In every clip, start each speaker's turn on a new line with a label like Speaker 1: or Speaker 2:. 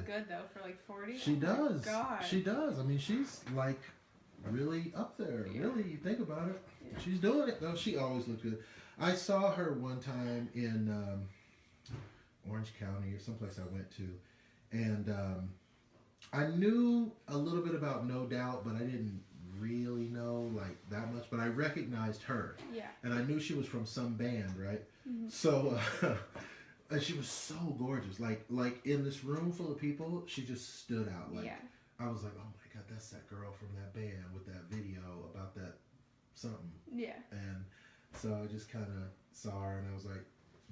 Speaker 1: Good though for like 40.
Speaker 2: She does.
Speaker 1: God.
Speaker 2: She does. I mean, she's like really up there. Yeah. Really, you think about it. Yeah. She's doing it though. She always looked good. I saw her one time in Orange County or someplace I went to, and I knew a little bit about No Doubt, but I didn't really know like that much. But I recognized her.
Speaker 1: Yeah.
Speaker 2: And I knew she was from some band, right?
Speaker 1: Mm-hmm.
Speaker 2: So. And she was so gorgeous. Like in this room full of people, she just stood out. Like, yeah. I was like, oh my God, that's that girl from that band with that video about that something.
Speaker 1: Yeah.
Speaker 2: And so I just kind of saw her and I was like,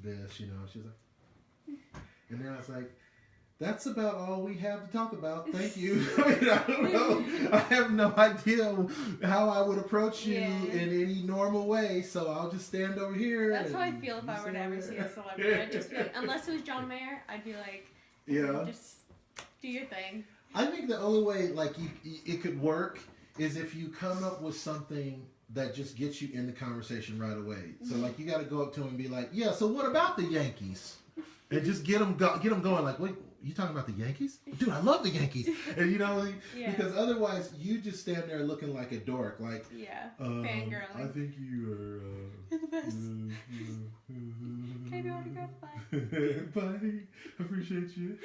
Speaker 2: this, you know. She was like, and then I was like, that's about all we have to talk about. Thank you. I mean, I don't know. I have no idea how I would approach you in any normal way, so I'll just stand over here.
Speaker 1: That's how I feel if I were to ever see a celebrity. I'd just be like, unless it was John Mayer, I'd be like, just do your thing.
Speaker 2: I think the only way like it could work is if you come up with something that just gets you in the conversation right away. So like you got to go up to him and be like, yeah, so what about the Yankees? And just get them going like, wait, you talking about the Yankees? Dude, I love the Yankees. And you know, because otherwise you just stand there looking like a dork. Like,
Speaker 1: fangirling.
Speaker 2: I think you are...
Speaker 1: You're the best. Can I be autographed?
Speaker 2: Bye. Bye. Appreciate you.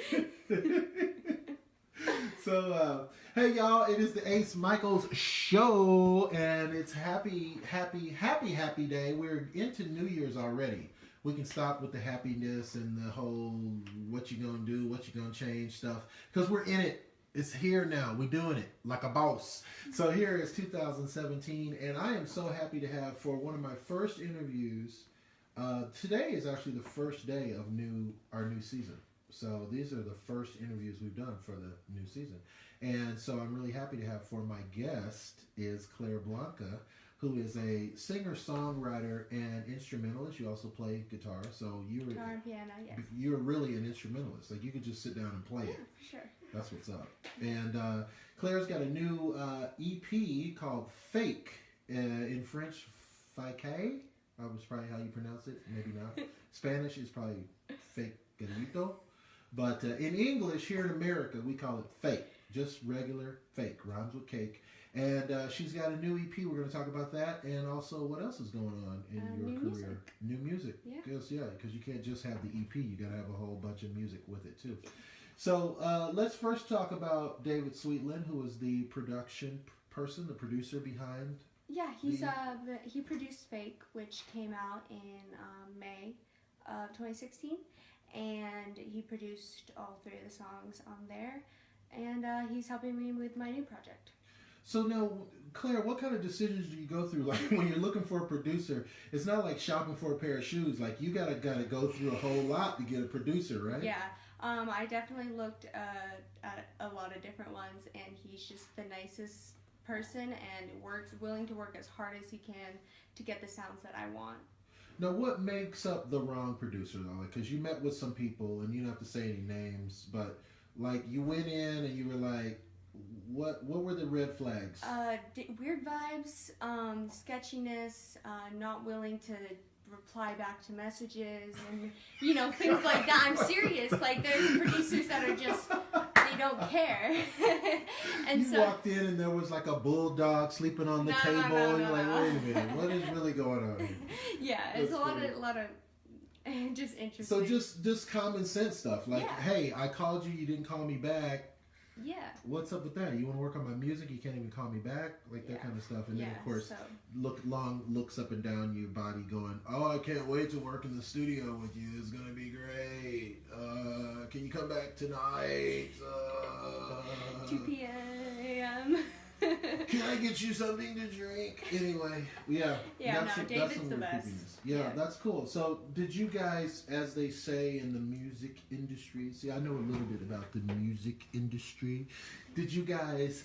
Speaker 2: So, hey y'all, it is the Ace Micheals show, and it's happy day. We're into New Year's already. We can stop with the happiness and the whole what you gonna do, what you gonna change stuff, because we're in it. It's here now. We're doing it like a boss. So here is 2017, and I am so happy to have for one of my first interviews. Today is actually the first day of our new season. So these are the first interviews we've done for the new season. And so I'm really happy to have for my guest is Claire Blanca, who is a singer-songwriter and instrumentalist. You also play guitar, so
Speaker 1: guitar and piano, yes.
Speaker 2: You're really an instrumentalist. Like, you could just sit down and play it.
Speaker 1: For sure.
Speaker 2: That's what's up. And Claire's got a new EP called Fake, in French, Fake. That was probably how you pronounce it. Maybe not. Spanish is probably Fake Galito. But in English, here in America, we call it Fake. Just regular fake. Rhymes with cake. And she's got a new EP. We're going to talk about that. And also, what else is going on in your career? New music.
Speaker 1: Yeah.
Speaker 2: Because you can't just have the EP. You got to have a whole bunch of music with it, too. So let's first talk about David Sweetland, who is the production person, the producer behind.
Speaker 1: Yeah, he produced Fake, which came out in May of 2016. And he produced all 3 of the songs on there. And he's helping me with my new project.
Speaker 2: So now, Claire, what kind of decisions do you go through? Like when you're looking for a producer, it's not like shopping for a pair of shoes. Like you gotta go through a whole lot to get a producer, right?
Speaker 1: Yeah, I definitely looked at a lot of different ones, and he's just the nicest person and willing to work as hard as he can to get the sounds that I want.
Speaker 2: Now, what makes up the wrong producer though? Because you met with some people, and you don't have to say any names, but like you went in and you were like, what were the red flags?
Speaker 1: Weird vibes, sketchiness, not willing to reply back to messages, and things like that. I'm serious. Like there's producers that are just they don't care. And
Speaker 2: you walked in and there was like a bulldog sleeping on the table.
Speaker 1: No,
Speaker 2: and you're like, wait a minute, what is really going on here?
Speaker 1: Yeah, it's a lot of just interesting.
Speaker 2: So just common sense stuff. Like, hey, I called you, you didn't call me back.
Speaker 1: Yeah.
Speaker 2: What's up with that? You want to work on my music? You can't even call me back? Like that kind of stuff. And then, of course, looks up and down your body going, oh, I can't wait to work in the studio with you. It's going to be great. Can you come back tonight?
Speaker 1: 2 p.m.
Speaker 2: Can I get you something to drink? Anyway, yeah.
Speaker 1: Yeah, no, David's the best.
Speaker 2: Yeah, that's cool. So, did you guys, as they say in the music industry, see, I know a little bit about the music industry. Did you guys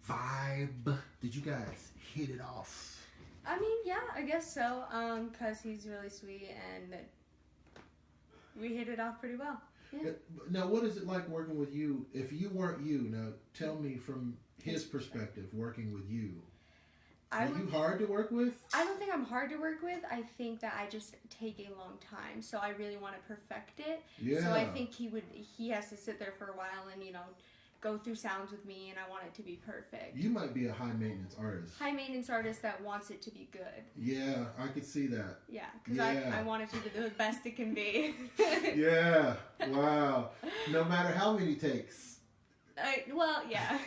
Speaker 2: vibe? Did you guys hit it off?
Speaker 1: I mean, yeah, I guess so. Cause he's really sweet and we hit it off pretty well. Yeah.
Speaker 2: Now, what is it like working with you? If you weren't you, now tell me from his perspective, working with you. Are you hard to work with?
Speaker 1: I don't think I'm hard to work with. I think that I just take a long time, so I really want to perfect it.
Speaker 2: Yeah.
Speaker 1: So I think he has to sit there for a while and go through sounds with me, and I want it to be perfect.
Speaker 2: You might be a high maintenance artist.
Speaker 1: High maintenance artist that wants it to be good.
Speaker 2: Yeah, I could see that.
Speaker 1: Yeah, because I want it to be the best it can be.
Speaker 2: Yeah, wow. No matter how many takes.
Speaker 1: Well, yeah.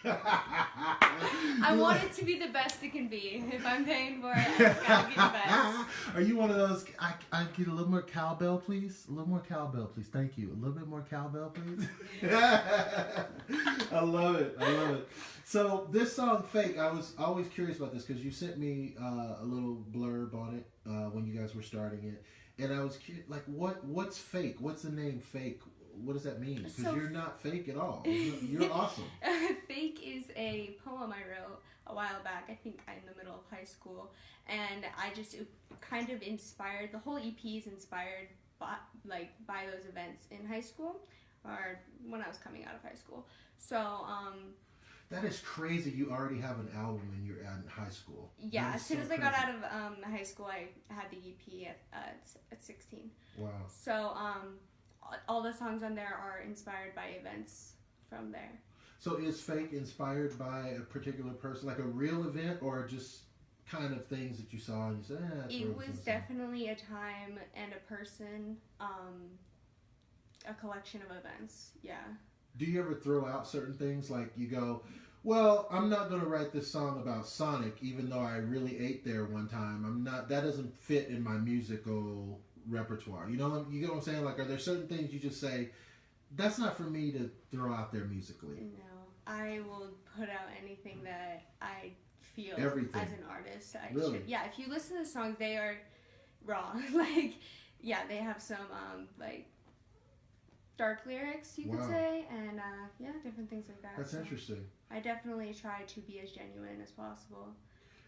Speaker 1: I want it to be the best it can be. If I'm paying for it, it's gotta be the best.
Speaker 2: Are you one of those? I get a little more cowbell, please. A little more cowbell, please. Thank you. A little bit more cowbell, please. I love it. I love it. So this song, "Fake," I was always curious about this because you sent me a little blurb on it when you guys were starting it, and I was curious, like, what's fake? What's the name Fake? What does that mean? Because you're not fake at all. You're awesome.
Speaker 1: Fake is a poem I wrote a while back, I think in the middle of high school. And it kind of inspired, the whole EP is inspired by those events in high school, or when I was coming out of high school. So,
Speaker 2: that is crazy. You already have an album and you're in high school.
Speaker 1: Yeah, as soon as I got out of high school, I had the EP at 16.
Speaker 2: Wow.
Speaker 1: So, all the songs on there are inspired by events from there.
Speaker 2: So is Fake inspired by a particular person, like a real event, or just kind of things that you saw and you said,
Speaker 1: it was definitely a time and a person, a collection of events, yeah.
Speaker 2: Do you ever throw out certain things, like you go, well, I'm not going to write this song about Sonic, even though I really ate there one time. That doesn't fit in my musical repertoire. You get what I'm saying? Like, are there certain things you just say, that's not for me to throw out there musically?
Speaker 1: No, I will put out anything that I feel
Speaker 2: Everything.
Speaker 1: As an artist.
Speaker 2: Really?
Speaker 1: Should. Yeah, if you listen to the songs, they are raw. Like, yeah, they have some dark lyrics, you could say, and different things like that.
Speaker 2: That's interesting.
Speaker 1: I definitely try to be as genuine as possible.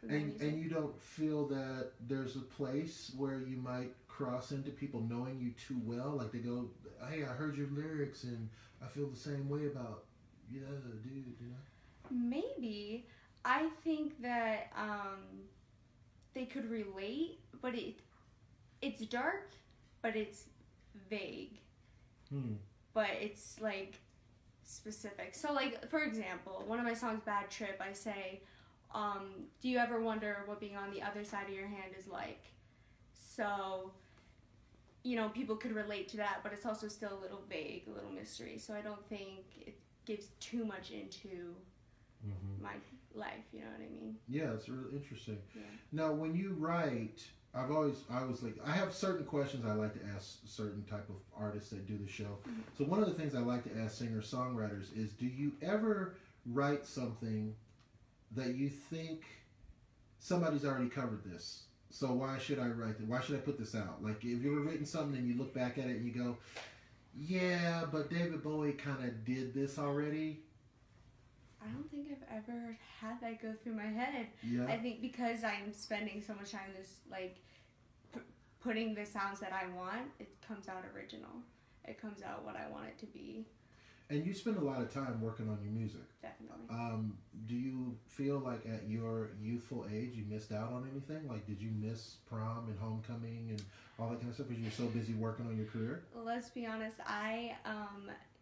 Speaker 2: And you don't feel that there's a place where you might cross into people knowing you too well? Like they go, hey, I heard your lyrics and I feel the same way about, dude,
Speaker 1: Maybe. I think that they could relate, but it's dark, but it's vague. But it's like specific. So like, for example, one of my songs, Bad Trip, I say, do you ever wonder what being on the other side of your hand is like? So, people could relate to that, but it's also still a little vague, a little mystery. So I don't think it gives too much into my life, you know what I mean?
Speaker 2: Yeah, it's really interesting.
Speaker 1: Yeah.
Speaker 2: Now, when you write, I have certain questions I like to ask certain type of artists that do the show. So one of the things I like to ask singer-songwriters is, do you ever write something that you think somebody's already covered this? So why should I write it? Why should I put this out? Like, if you were written something and you look back at it and you go, yeah, but David Bowie kind of did this already.
Speaker 1: I don't think I've ever had that go through my head.
Speaker 2: Yeah.
Speaker 1: I think because I'm spending so much time putting the sounds that I want, it comes out original. It comes out what I want it to be.
Speaker 2: And you spend a lot of time working on your music.
Speaker 1: Definitely.
Speaker 2: Do you feel like at your youthful age you missed out on anything? Like, did you miss prom and homecoming and all that kind of stuff because you were so busy working on your career?
Speaker 1: Let's be honest. I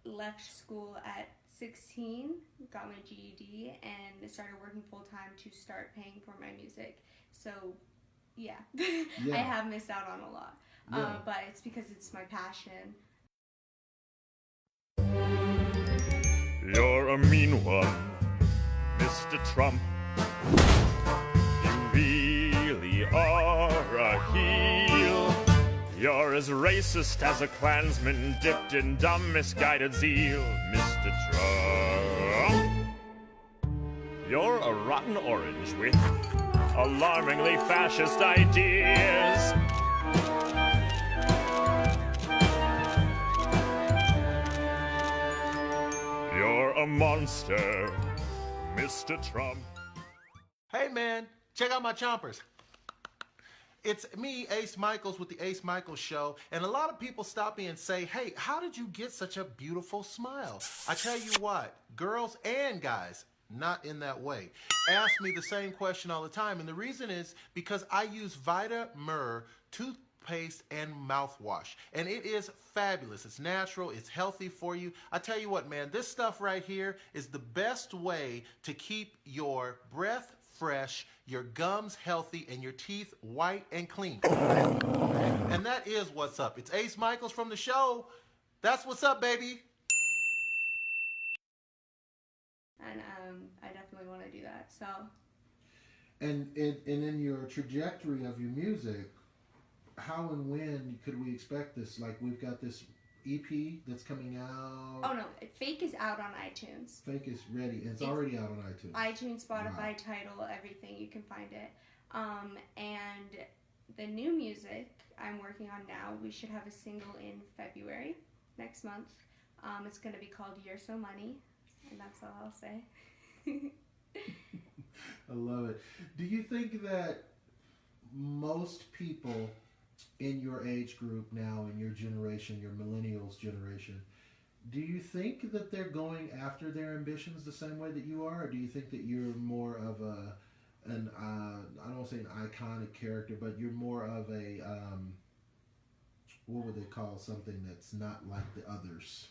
Speaker 1: left school at 16, got my GED, and started working full-time to start paying for my music. So, yeah. I have missed out on a lot.
Speaker 2: Yeah.
Speaker 1: But it's because it's my passion.
Speaker 3: You're a mean one, Mr. Trump. You really are a heel. You're as racist as a Klansman dipped in dumb, misguided zeal, Mr. Trump. You're a rotten orange with alarmingly fascist ideas. You're a monster, Mr. Trump.
Speaker 2: Hey man, check out my chompers. It's me, Ace Micheals, with the Ace Micheals Show, and a lot of people stop me and say, hey, how did you get such a beautiful smile? I tell you what, girls and guys, not in that way, ask me the same question all the time, and the reason is because I use Vita Myrrh toothpaste and mouthwash, and it is fabulous. It's natural, it's healthy for you. I tell you what, man, this stuff right here is the best way to keep your breath fresh, your gums healthy, and your teeth white and clean. And that is what's up. It's Ace Micheals from the show. That's what's up, baby.
Speaker 1: And I definitely want to do that. So.
Speaker 2: And in your trajectory of your music, how and when could we expect this? Like, we've got this EP that's coming out.
Speaker 1: Oh no, Fake is out on iTunes.
Speaker 2: Fake is ready. It's already out on iTunes.
Speaker 1: iTunes, Spotify,
Speaker 2: Wow.
Speaker 1: Tidal, everything, you can find it. And the new music I'm working on now, we should have a single in February next month. It's going to be called You're So Money, and that's all I'll say.
Speaker 2: I love it. Do you think that most people in your age group now, in your generation, your millennials generation, do you think that they're going after their ambitions the same way that you are, or do you think that you're more of I don't want to say an iconic character, but you're more of a what would they call something that's not like the others?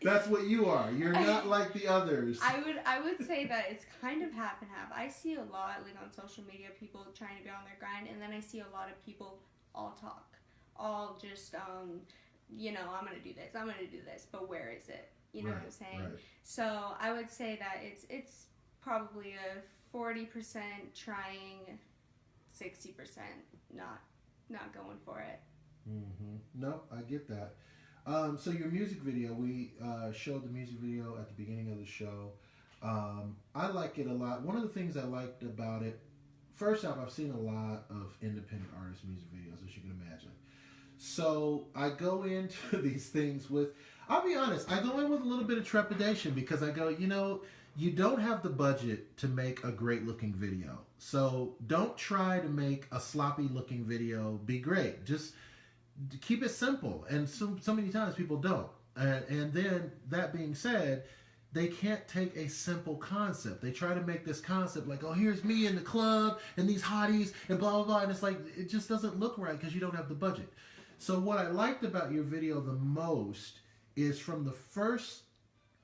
Speaker 2: That's what you are. You're not like the others.
Speaker 1: I would say that it's kind of half and half. I see a lot, like on social media, people trying to be on their grind, and then I see a lot of people all talk, all just I'm gonna do this, I'm gonna do this, but where is it? You know what I'm saying?
Speaker 2: Right.
Speaker 1: So I would say that it's probably a 40% trying, 60% not going for it.
Speaker 2: Mm-hmm. No, I get that. So your music video, we showed the music video at the beginning of the show. I like it a lot. One of the things I liked about it, first off, I've seen a lot of independent artist music videos, as you can imagine. So I go into these things with, I'll be honest, I go in with a little bit of trepidation because I go, you don't have the budget to make a great looking video. So don't try to make a sloppy looking video be great. Just keep it simple. And so many times people don't. And then that being said, they can't take a simple concept. They try to make this concept like, oh, here's me in the club and these hotties and blah, blah, blah. And it's like, it just doesn't look right because you don't have the budget. So what I liked about your video the most is from the first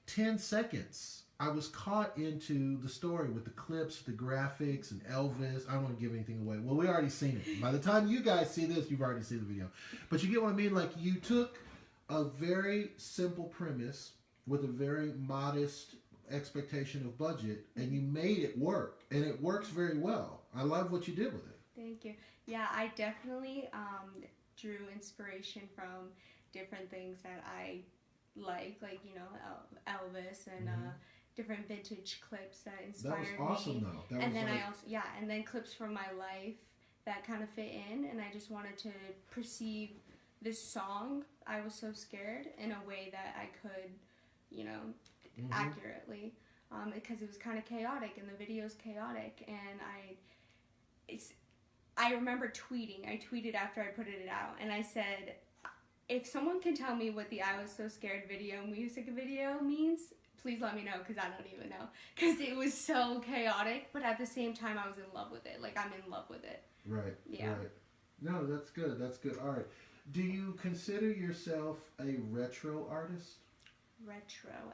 Speaker 2: 10 seconds, I was caught into the story with the clips, the graphics, and Elvis. I don't want to give anything away. Well, we already seen it. By the time you guys see this, you've already seen the video. But you get what I mean? Like, you took a very simple premise with a very modest expectation of budget, and you made it work. And it works very well. I love what you did with it.
Speaker 1: Thank you. Yeah, I definitely drew inspiration from different things that I like Elvis and different vintage clips that inspired me.
Speaker 2: That was awesome, though.
Speaker 1: And then clips from my life that kind of fit in, and I just wanted to perceive this song, I Was So Scared, in a way that I could, accurately, because it was kind of chaotic, and the video's chaotic, and I remember tweeting. I tweeted after I put it out, and I said, if someone can tell me what the I Was So Scared music video means, please let me know, because I don't even know. Because it was so chaotic, but at the same time, I was in love with it. Like, I'm in love with it.
Speaker 2: Right.
Speaker 1: Yeah.
Speaker 2: Right. No, that's good. That's good. All right. Do you consider yourself a retro artist?
Speaker 1: Retro.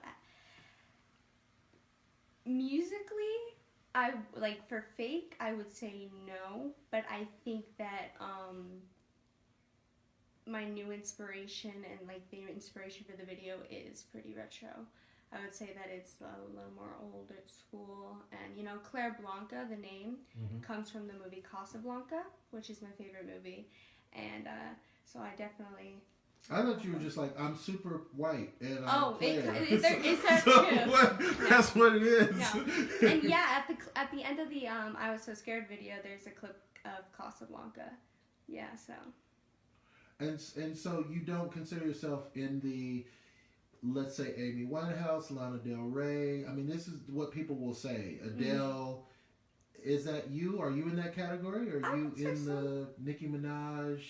Speaker 1: Musically, for Fake, I would say no, but I think that my new inspiration and the inspiration for the video is pretty retro. I would say that it's a little more old school, and Claire Blanca, the name, comes from the movie Casablanca, which is my favorite movie, and so I definitely
Speaker 2: I thought you were just like, I'm super white and I'm
Speaker 1: Oh,
Speaker 2: Claire.
Speaker 1: it's that
Speaker 2: So
Speaker 1: too.
Speaker 2: that's what it is.
Speaker 1: No. And yeah, at the end of the I Was So Scared video, there's a clip of Casablanca. Yeah, so.
Speaker 2: And so you don't consider yourself in the, let's say, Amy Winehouse, Lana Del Rey. I mean, this is what people will say. Adele. Is that you? Are you in that category? Or are you in the Nicki Minaj,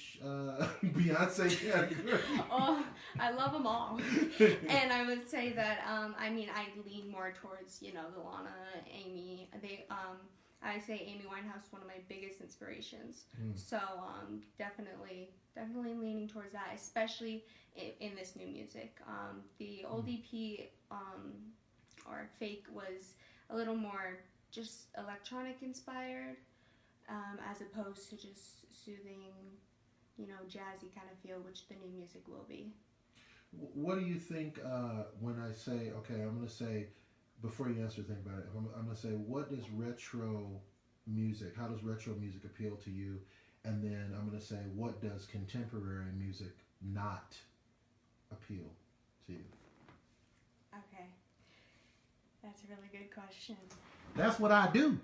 Speaker 2: Beyonce category?
Speaker 1: Oh, I love them all. And I would say that, I mean, I lean more towards, the Lana, Amy. I say Amy Winehouse is one of my biggest inspirations. So, definitely leaning towards that, especially in this new music. The old EP, or Fake, was a little more just electronic inspired, as opposed to just soothing, jazzy kind of feel, which the new music will be.
Speaker 2: What do you think when I say, okay, I'm going to say, before you answer, think about it, I'm going to say, what does retro music, how does retro music appeal to you? And then I'm going to say, what does contemporary music not appeal to you?
Speaker 1: Okay. That's a really good question.
Speaker 2: That's what I do.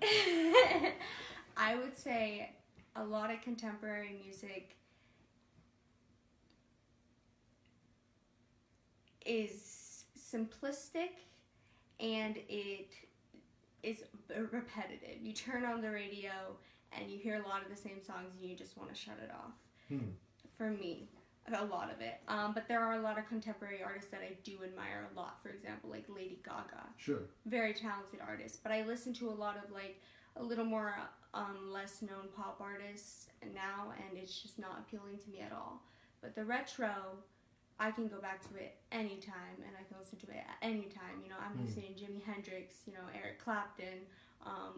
Speaker 1: I would say a lot of contemporary music is simplistic and it is repetitive. You turn on the radio and you hear a lot of the same songs and you just want to shut it off. For me, a lot of it. But there are a lot of contemporary artists that I do admire a lot. For example, like Lady Gaga.
Speaker 2: Sure.
Speaker 1: Very talented artist. But I listen to a lot of like a little more less known pop artists now, and it's just not appealing to me at all. But the retro, I can go back to it anytime, and I can listen to it at any time. I'm listening to Jimi Hendrix, Eric Clapton,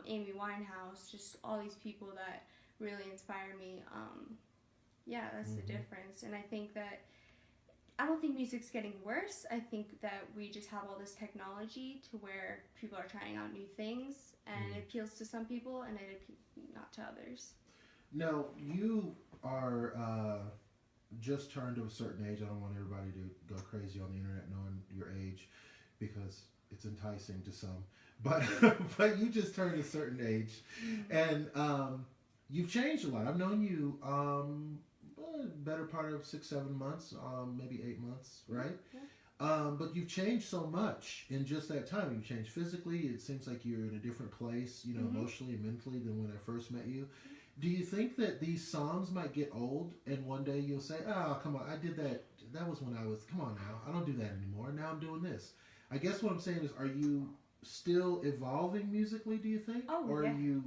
Speaker 1: Amy Winehouse, just all these people that really inspire me. Yeah, that's the difference. And I think that, I don't think music's getting worse. I think that we just have all this technology to where people are trying out new things, and it appeals to some people and not to others.
Speaker 2: Now, you are just turned to a certain age. I don't want everybody to go crazy on the internet knowing your age because it's enticing to some. But but you just turned a certain age, and you've changed a lot. I've known you better part of 6-7 months, maybe 8 months, right? Yeah. But you've changed so much in just that time. You've changed physically. It seems like you're in a different place, emotionally and mentally than when I first met you. Do you think that these songs might get old and one day you'll say, oh, come on, I did that. That was when I was, come on now. I don't do that anymore. Now I'm doing this. I guess what I'm saying is, are you still evolving musically, do you think?
Speaker 1: Oh,
Speaker 2: or
Speaker 1: yeah.
Speaker 2: are you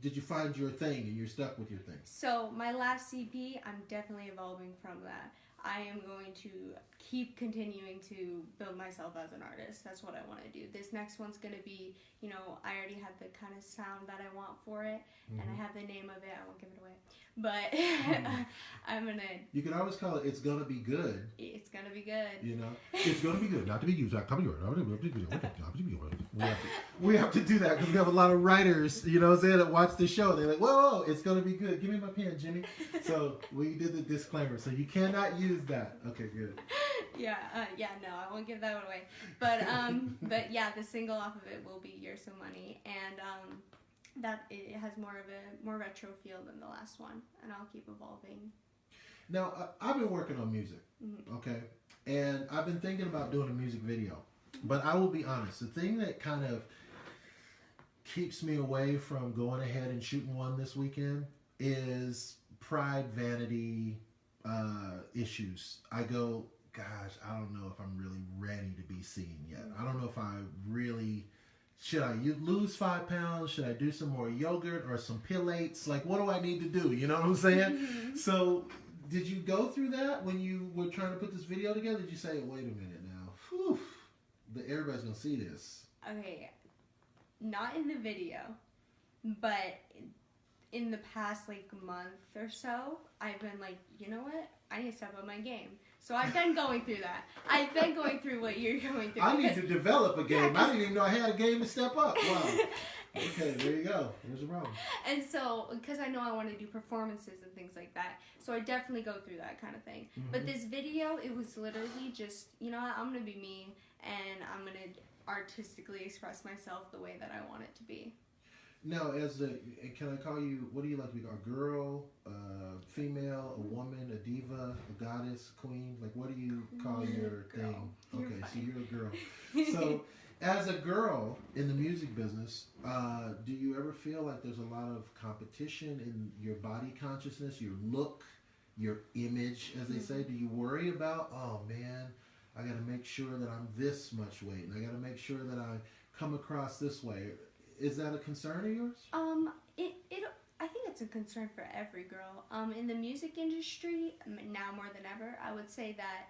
Speaker 2: did you find your thing and you're stuck with your thing?
Speaker 1: So my last EP, I'm definitely evolving from that. I am going to keep continuing to build myself as an artist. That's what I want to do. This next one's going to be, I already have the kind of sound that I want for it, and I have the name of it. I won't give it away. But I'm going to...
Speaker 2: You can always call it It's Gonna Be Good.
Speaker 1: It's going to be good.
Speaker 2: It's gonna be good. Not to be used. We have to do that because we have a lot of writers, that watch the show. They're like, whoa, it's gonna be good. Give me my pen, Jimmy. So we did the disclaimer. So you cannot use that. Okay, good.
Speaker 1: No, I won't give that one away. But yeah, the single off of it will be You're So Money, and that it has more retro feel than the last one, and I'll keep evolving.
Speaker 2: Now, I've been working on music, okay? And I've been thinking about doing a music video. But I will be honest, the thing that kind of keeps me away from going ahead and shooting one this weekend is pride, vanity issues. I go, gosh, I don't know if I'm really ready to be seen yet. I don't know if I really... Should I lose 5 pounds? Should I do some more yogurt or some pilates? Like, what do I need to do? You know what I'm saying? So... Did you go through that when you were trying to put this video together? Did you say, wait a minute now, whew, everybody's going to see this?
Speaker 1: Okay, not in the video, but in the past, month or so, I've been like, you know what? I need to step up my game. So I've been going through that. I've been going through what you're going through.
Speaker 2: I need to develop a game. I didn't even know I had a game to step up. Wow. Okay, there you go. There's a problem.
Speaker 1: And so, because I know I want to do performances and things like that, so I definitely go through that kind of thing.
Speaker 2: Mm-hmm.
Speaker 1: But this video, it was literally just, you know what, I'm going to be me, and I'm going to artistically express myself the way that I want it to be.
Speaker 2: Now, can I call you, what do you like to be called? A girl, female, a woman, a diva, a goddess, queen? Like, what do you call your
Speaker 1: Girl.
Speaker 2: thing?
Speaker 1: You're
Speaker 2: Okay, so
Speaker 1: fine.
Speaker 2: you're a girl. So, as a girl in the music business, do you ever feel like there's a lot of competition in your body consciousness, your look, your image, as they say? Do you worry about, oh man, I got to make sure that I'm this much weight, and I got to make sure that I come across this way? Is that a concern of yours?
Speaker 1: I think it's a concern for every girl. In the music industry, now more than ever, I would say that,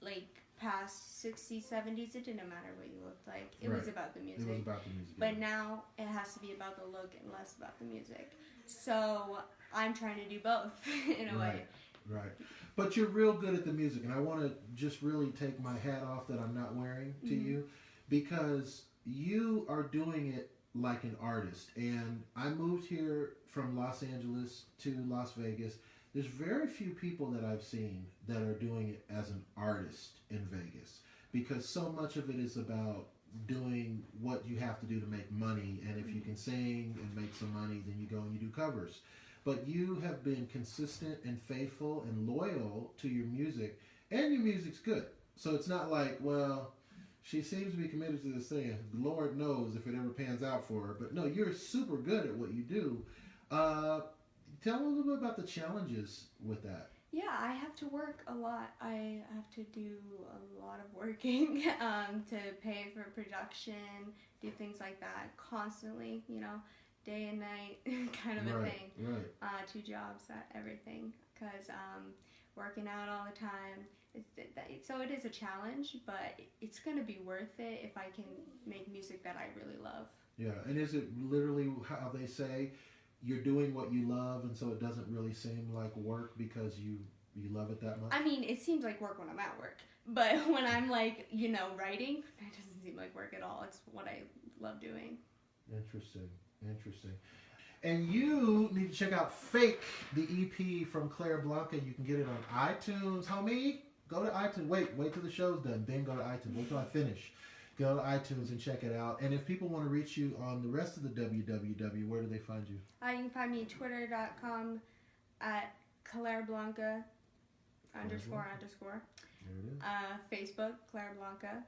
Speaker 1: like, past 60s, 70s, it didn't matter what you looked like. It was about the music.
Speaker 2: It was about the music.
Speaker 1: But now it has to be about the look and less about the music. So I'm trying to do both in a way.
Speaker 2: Right. But you're real good at the music, and I want to just really take my hat off that I'm not wearing to you, because you are doing it like an artist. And I moved here from Los Angeles to Las Vegas. There's very few people that I've seen that are doing it as an artist in Vegas, because so much of it is about doing what you have to do to make money, and if you can sing and make some money, then you go and you do covers. But you have been consistent and faithful and loyal to your music, and your music's good. So it's not like, well, she seems to be committed to this thing. Lord knows if it ever pans out for her. But no, you're super good at what you do. Tell me a little bit about the challenges with that.
Speaker 1: Yeah, I have to work a lot. I have to do a lot of working to pay for production, do things like that constantly, you know, day and night kind of a thing.
Speaker 2: Right.
Speaker 1: 2 jobs, everything, because working out all the time. So it is a challenge, but it's going to be worth it if I can make music that I really love.
Speaker 2: Yeah, and is it literally how they say you're doing what you love, and so it doesn't really seem like work because you love it that much?
Speaker 1: I mean, it seems like work when I'm at work, but when I'm like, you know, writing, it doesn't seem like work at all. It's what I love doing.
Speaker 2: Interesting. And you need to check out Fake, the EP from Claire Blanca. You can get it on iTunes, homie. Go to iTunes. Wait till the show's done. Then go to iTunes. Wait till I finish. Go to iTunes and check it out. And if people want to reach you on the rest of the www, where do they find you?
Speaker 1: You can find me twitter.com at Claire Blanca __.
Speaker 2: There it is.
Speaker 1: Facebook, Claire Blanca.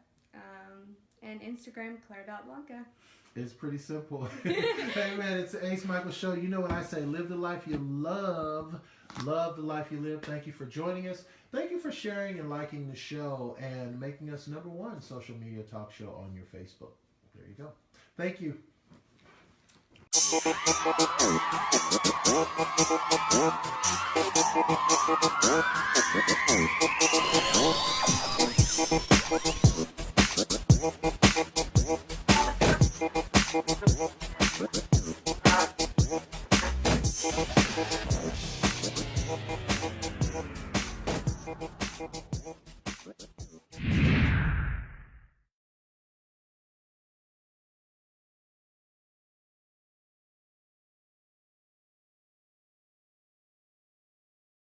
Speaker 1: And Instagram, Claire.Blanca.
Speaker 2: It's pretty simple. Hey man, it's the Ace Michael Show. You know what I say, live the life you love. Love the life you live. Thank you for joining us. Thank you for sharing and liking the show and making us #1 social media talk show on your Facebook. There you go. Thank you.